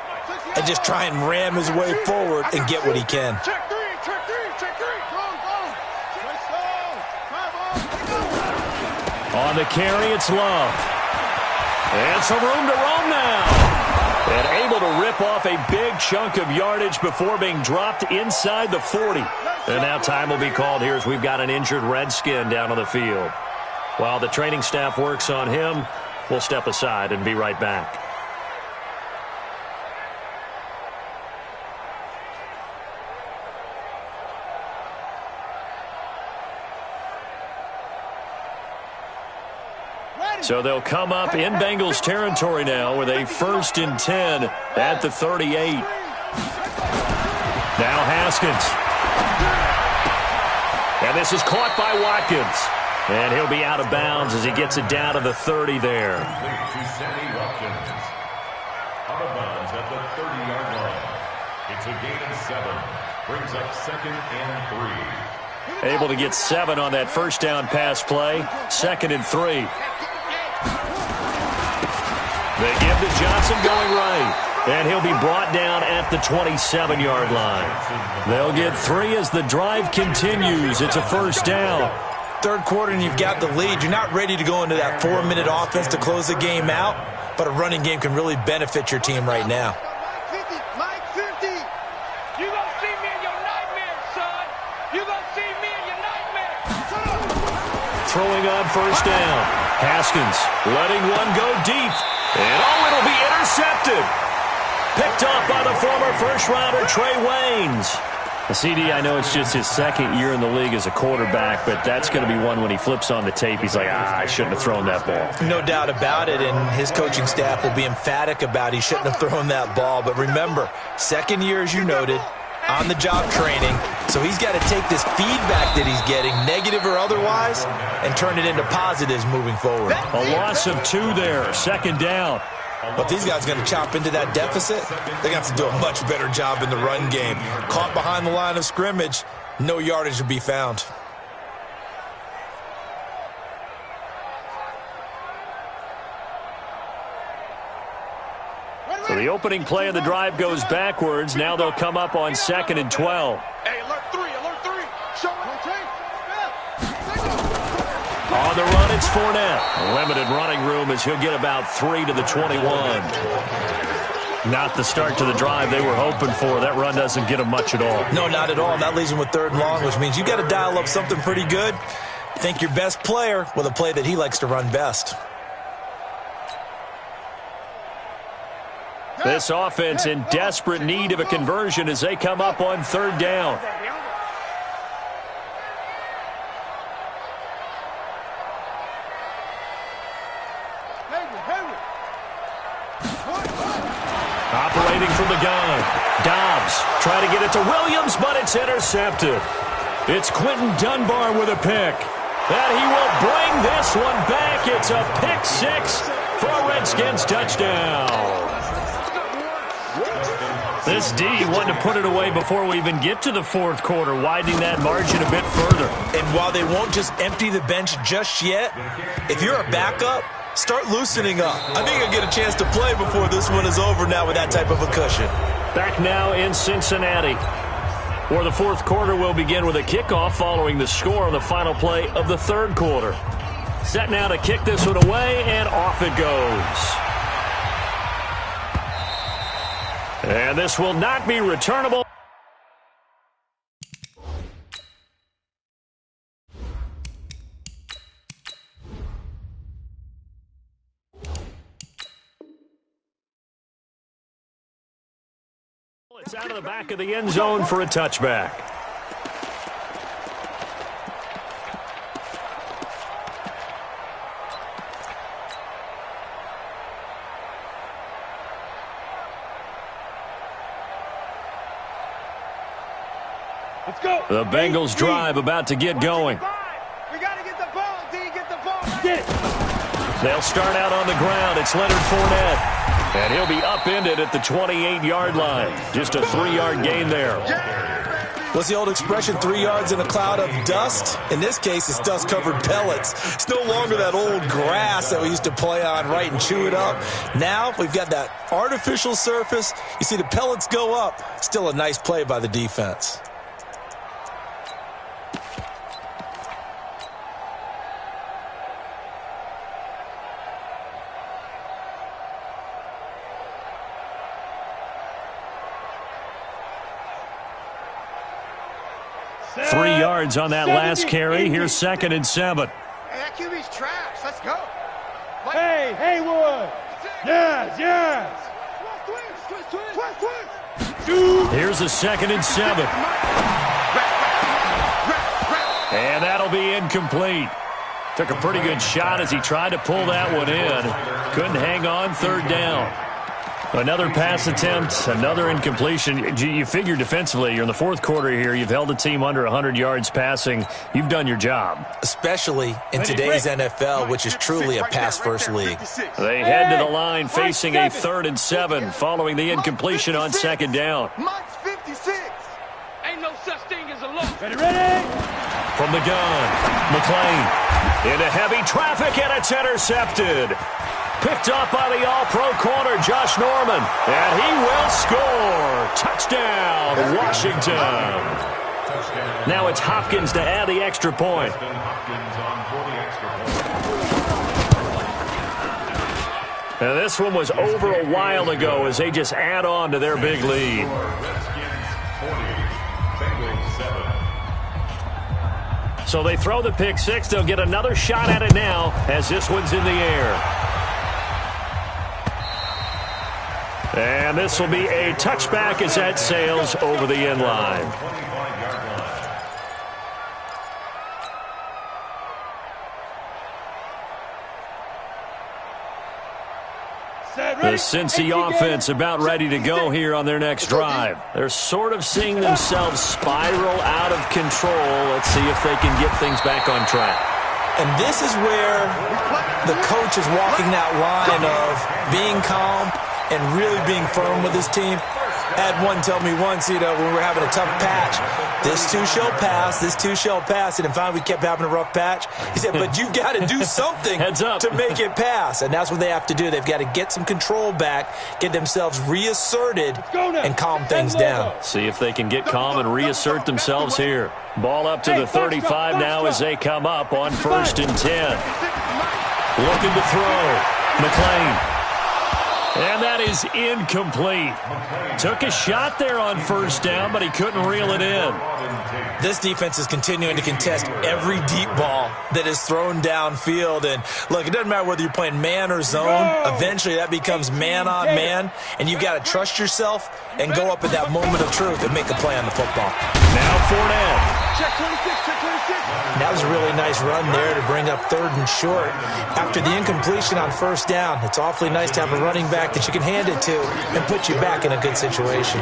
and just try and ram his way forward and get what he can. Check three. On the carry, it's Love. And some room to roam now. And able to rip off a big chunk of yardage before being dropped inside the 40. And now time will be called here as we've got an injured Redskin down on the field. While the training staff works on him, we'll step aside and be right back. So they'll come up in Bengals territory now with a 1st and 10 at the 38. Now Haskins. And this is caught by Watkins. And he'll be out of bounds as he gets it down to the 30 there. Out of bounds at the 30-yard line. It's a gain of 7. Brings up 2nd and 3. Able to get 7 on that first down pass play. 2nd and 3. They give to Johnson going right. And he'll be brought down at the 27-yard line. They'll get 3 as the drive continues. It's a first down. 3rd quarter and you've got the lead. You're not ready to go into that 4-minute offense to close the game out, but a running game can really benefit your team right now. Mike 50. You gonna see me in your nightmares, son. You gonna see me in your nightmares. Throwing on first down. Haskins letting one go deep. And, it'll be intercepted. Picked off by the former first-rounder Trey Waynes. CD, I know it's just his second year in the league as a quarterback, but that's going to be one when he flips on the tape. He's like, I shouldn't have thrown that ball. No doubt about it, and his coaching staff will be emphatic about he shouldn't have thrown that ball. But remember, second year, as you noted, on-the-job training, so he's got to take this feedback that he's getting, negative or otherwise, and turn it into positives moving forward. A loss of 2 there, second down. But these guys are going to chop into that deficit. They're going to have to do a much better job in the run game. Caught behind the line of scrimmage, no yardage to be found. So the opening play of the drive goes backwards. Now they'll come up on 2nd and 12. Hey, alert 3, alert 3. Show On the run, it's Fournette. Limited running room as he'll get about 3 to the 21. Not the start to the drive they were hoping for. That run doesn't get them much at all. No, not at all. That leaves them with 3rd and long, which means you got to dial up something pretty good. Think your best player with a play that he likes to run best. This offense in desperate need of a conversion as they come up on 3rd down. Operating from the gun. Dobbs trying to get it to Williams, but it's intercepted. It's Quentin Dunbar with a pick. And he will bring this one back. It's a pick 6 for a Redskins touchdown. This D wanted to put it away before we even get to the 4th quarter, widening that margin a bit further. And while they won't just empty the bench just yet, if you're a backup, start loosening up. I think you'll get a chance to play before this one is over now with that type of a cushion. Back now in Cincinnati, where the 4th quarter will begin with a kickoff following the score on the final play of the 3rd quarter. Set now to kick this one away, and off it goes. And this will not be returnable. It's out of the back of the end zone for a touchback. Let's go. The Bengals drive about to get going. We got to get the ball, D. Get the ball. Get it. They'll start out on the ground. It's Leonard Fournette. And he'll be upended at the 28-yard line. Just a 3-yard gain there. What's the old expression, 3 yards in a cloud of dust? In this case, it's dust-covered pellets. It's no longer that old grass that we used to play on, right, and chew it up. Now we've got that artificial surface. You see the pellets go up. Still a nice play by the defense. Three yards on that last carry. Here's 2nd and 7. Hey, that QB's trash. Let's go. Hey, Haywood. Yes. Here's a 2nd and 7. And that'll be incomplete. Took a pretty good shot as he tried to pull that one in. Couldn't hang on, 3rd down. Another pass attempt, another incompletion. You figure defensively, you're in the 4th quarter here. You've held the team under 100 yards passing. You've done your job. Especially in today's NFL, which is truly a pass-first league. They head to the line facing a 3rd and 7 following the incompletion on 2nd down. Mike's 56. Ain't no such thing as a loss. From the gun, McClain into heavy traffic, and it's intercepted. Picked up by the all-pro corner, Josh Norman. And he will score. Touchdown, Washington. Now it's Hopkins to add the extra point. Now this one was over a while ago as they just add on to their big lead. So they throw the pick six. They'll get another shot at it now as this one's in the air. And this will be a touchback as that sails over the end line. The Cincy offense about ready to go here on their next drive. They're sort of seeing themselves spiral out of control. Let's see if they can get things back on track. And this is where the coach is walking that line of being calm and really being firm with his team. I had one tell me once, when we were having a tough patch, this too shall pass, this too shall pass. And finally we kept having a rough patch. He said, but you've got to do something to make it pass. And that's what they have to do. They've got to get some control back, get themselves reasserted, and calm things down. See if they can get calm and reassert themselves here. Ball up to the 35 now as they come up on 1st and 10. Looking to throw. McLean. And that is incomplete. Took a shot there on 1st down, but he couldn't reel it in. This defense is continuing to contest every deep ball that is thrown downfield. And, look, it doesn't matter whether you're playing man or zone. Eventually that becomes man-on-man, and you've got to trust yourself and go up at that moment of truth and make a play on the football. Now Fournette. Check 26, check 26. That was a really nice run there to bring up 3rd and short. After the incompletion on 1st down, it's awfully nice to have a running back that you can hand it to and put you back in a good situation.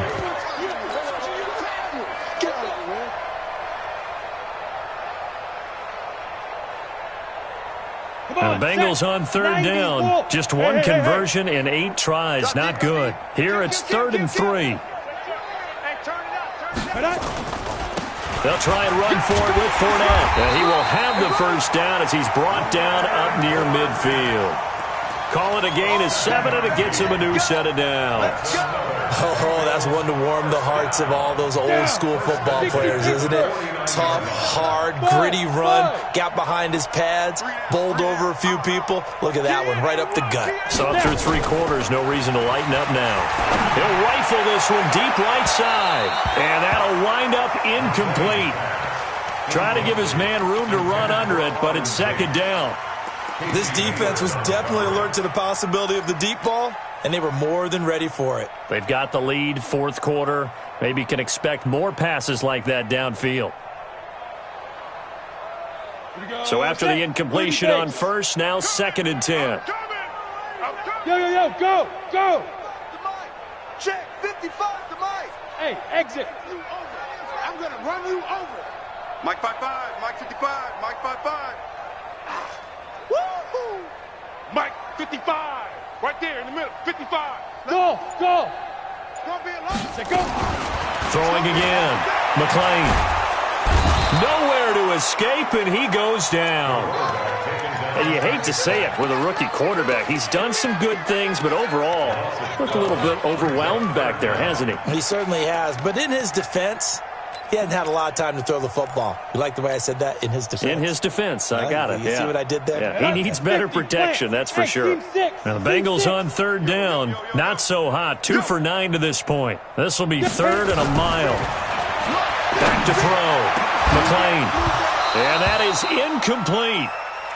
The Bengals on 3rd down. Just one conversion in 8 tries. Not good. Here it's 3rd and 3. They'll try and run for it with Fournette. And he will have the 1st down as he's brought down up near midfield. Call it a gain of 7, and it gets him a new set of downs. Oh, that's one to warm the hearts of all those old-school football players, isn't it? Tough, hard, gritty run, got behind his pads, bowled over a few people. Look at that one, right up the gut. So through 3 quarters, no reason to lighten up now. He'll rifle this one deep right side, and that'll wind up incomplete. Try to give his man room to run under it, but it's 2nd down. This defense was definitely alert to the possibility of the deep ball, and they were more than ready for it. They've got the lead, 4th quarter. Maybe can expect more passes like that downfield. So after the incompletion on 1st, now 2nd and 10. Go. Check 55 to Mike. Hey, exit. I'm going to run you over. Mike 5-5, Mike 55, Mike 5-5. Woo-hoo. Mike 55. Right there in the middle. 55. Go. It's going to be a long. Say go. Throwing again. McLean. Nowhere to escape, and he goes down. And you hate to say it with a rookie quarterback. He's done some good things, but overall, looked a little bit overwhelmed back there, hasn't he? He certainly has. But in his defense, he hasn't had a lot of time to throw the football. You like the way I said that? In his defense. In his defense. I got it. You see what I did there? Yeah, he needs better protection, that's for sure. Now the Bengals on 3rd down. Not so hot. 2 for 9 to this point. This will be 3rd and a mile. Back to throw. McLean. And that is incomplete.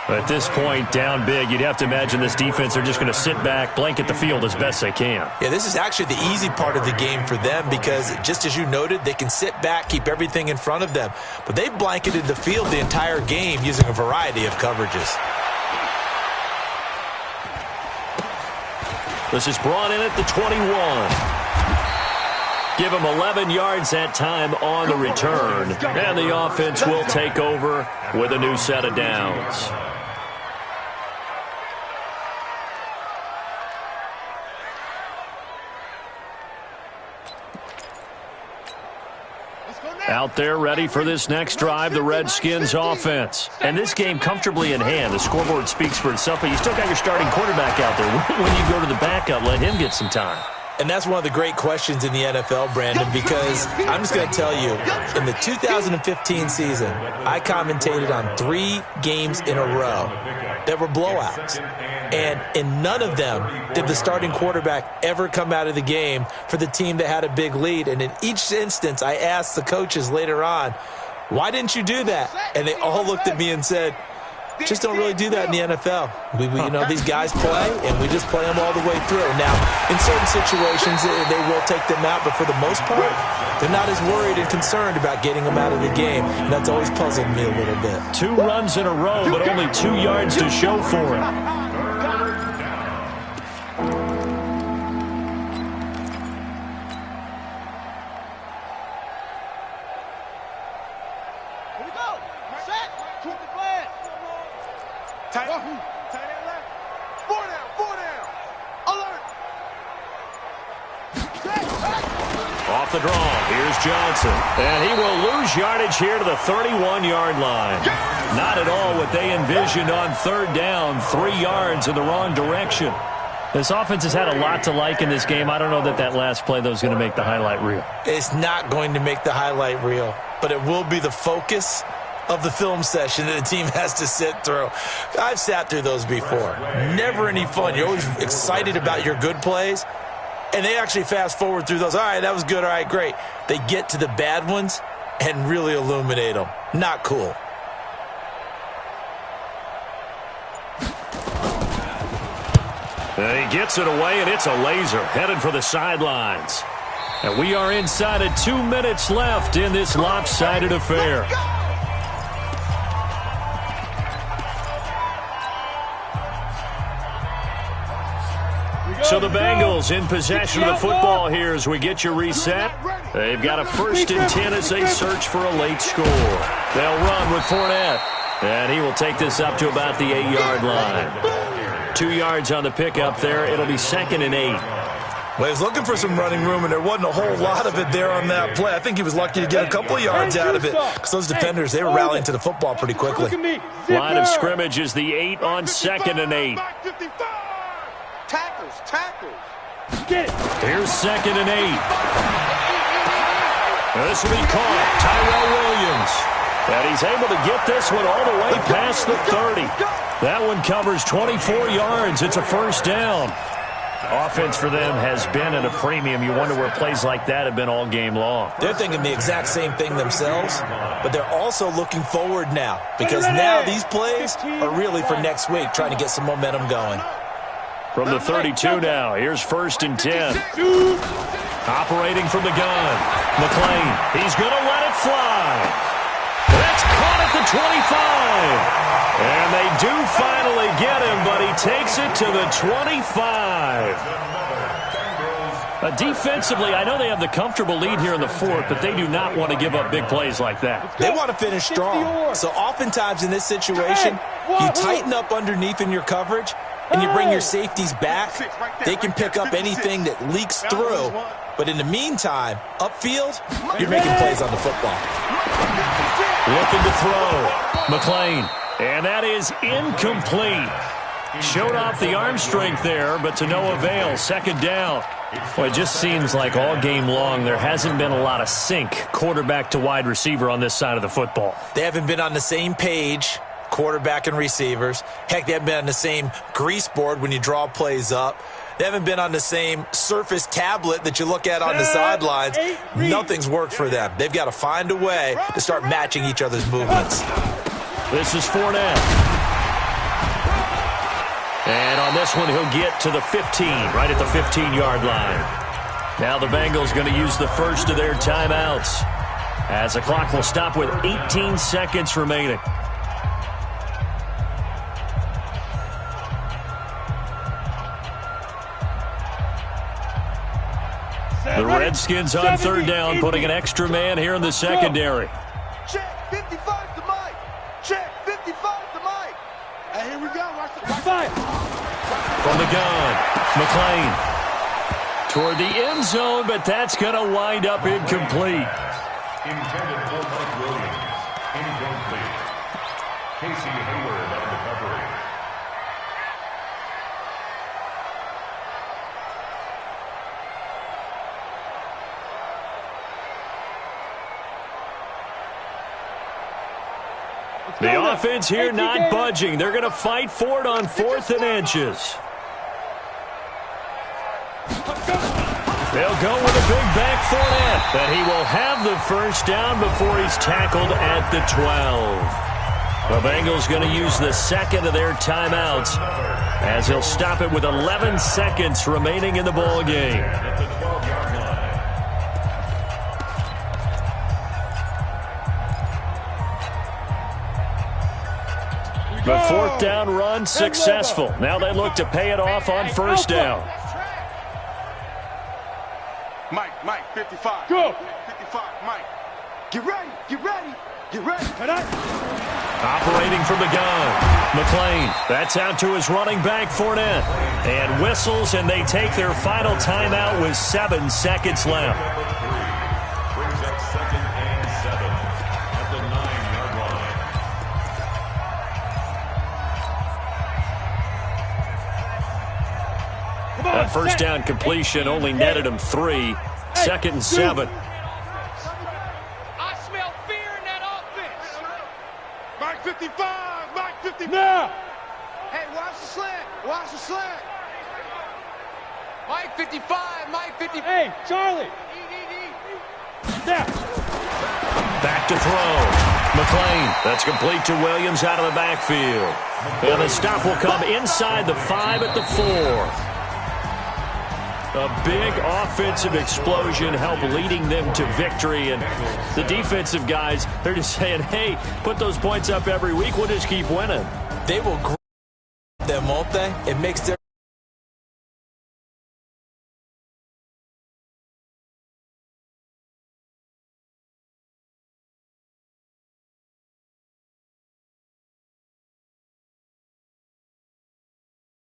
At this point, down big, you'd have to imagine this defense are just going to sit back, blanket the field as best they can. Yeah, this is actually the easy part of the game for them because, just as you noted, they can sit back, keep everything in front of them. But they've blanketed the field the entire game using a variety of coverages. This is brought in at the 21. Give him 11 yards that time on the return. And the offense will take over with a new set of downs. Out there ready for this next drive, the Redskins offense. And this game comfortably in hand. The scoreboard speaks for itself, but you still got your starting quarterback out there. When you go to the backup, let him get some time. And that's one of the great questions in the NFL, Brandon, because I'm just going to tell you, in the 2015 season, I commentated on 3 games in a row that were blowouts. And in none of them did the starting quarterback ever come out of the game for the team that had a big lead. And in each instance, I asked the coaches later on, why didn't you do that? And they all looked at me and said, just don't really do that in the NFL. These guys play, and we just play them all the way through. Now, in certain situations, they will take them out, but for the most part, they're not as worried and concerned about getting them out of the game. And that's always puzzled me a little bit. 2 runs in a row, but only 2 yards to show for it. Off the draw, here's Johnson. And he will lose yardage here to the 31-yard line. Not at all what they envisioned on 3rd down, 3 yards in the wrong direction. This offense has had a lot to like in this game. I don't know that last play, though, is going to make the highlight reel. It's not going to make the highlight reel, but it will be the focus of the film session that the team has to sit through. I've sat through those before. Never any fun. You're always excited about your good plays, and they actually fast forward through those. All right, that was good. All right, great. They get to the bad ones and really illuminate them. Not cool. And he gets it away, and it's a laser headed for the sidelines. And we are inside of 2 minutes left in this lopsided affair. So the Bengals in possession of the football here as we get you reset. They've got a 1st and 10 as they search for a late score. They'll run with Fournette, and he will take this up to about the 8-yard line. 2 yards on the pickup there. It'll be 2nd and 8. Well, he was looking for some running room, and there wasn't a whole lot of it there on that play. I think he was lucky to get a couple of yards out of it because those defenders, they were rallying to the football pretty quickly. Line of scrimmage is the 8 on 2nd and 8. Tackles. Here's 2nd and 8. This will be caught. Tyrell Williams. And he's able to get this one all the way past the 30. That one covers 24 yards. It's a 1st down. Offense for them has been at a premium. You wonder where plays like that have been all game long. They're thinking the exact same thing themselves, but they're also looking forward now because now these plays are really for next week, trying to get some momentum going. From the 32 now, here's 1st and 10. Operating from the gun. McLean, he's going to let it fly. That's caught at the 25. And they do finally get him, but he takes it to the 25. Defensively, I know they have the comfortable lead here in the 4th, but they do not want to give up big plays like that. They want to finish strong. So oftentimes in this situation, you tighten up underneath in your coverage, and you bring your safeties back. They can pick up anything that leaks through. But in the meantime, upfield, you're making plays on the football. Looking to throw. McLean. And that is incomplete. Showed off the arm strength there, but to no avail. 2nd down. Well, it just seems like all game long there hasn't been a lot of sync quarterback to wide receiver on this side of the football. They haven't been on the same page, quarterback and receivers. Heck, they haven't been on the same grease board when you draw plays up. They haven't been on the same Surface tablet that you look at on the sidelines. Nothing's worked for them. They've got to find a way to start matching each other's movements. This is Fournette. And on this one, he'll get to the 15, right at the 15-yard line. Now the Bengals going to use the first of their timeouts as the clock will stop with 18 seconds remaining. The Redskins on 3rd down, putting an extra man here in the secondary. Check, 55 to Mike. Check, 55 to Mike. And here we go. Watch the fight. From the gun, McLean. Toward the end zone, but that's going to wind up incomplete. Intended for Mike Williams. Incomplete. Casey Hayward on recovery. The offense here not budging. They're going to fight for it on 4th and inches. They'll go with a big back Fournette, but he will have the first down before he's tackled at the 12. The Bengals going to use the second of their timeouts as he'll stop it with 11 seconds remaining in the ball game. The fourth down run successful. Now they look to pay it off on first down. Mike, 55. Go. 55, Mike. Get ready, get ready, get ready. Operating from the gun, McLean. That's out to his running back, Fournette. And whistles, and they take their final timeout with 7 seconds left. Brings up 2nd and 7 at the 9-yard line. That first down completion only netted him 3. 2nd and 7. I smell fear in that offense. Mike 55, Mike 55. Now. Hey, watch the slant, watch the slant. Mike 55, Mike 55. Hey, Charlie. Now. Back to throw. McLean. That's complete to Williams out of the backfield. And the stop will come inside the 5 at the 4. A big offensive explosion helped leading them to victory. And the defensive guys, they're just saying, hey, put those points up every week. We'll just keep winning. They will grab them, won't they? It makes their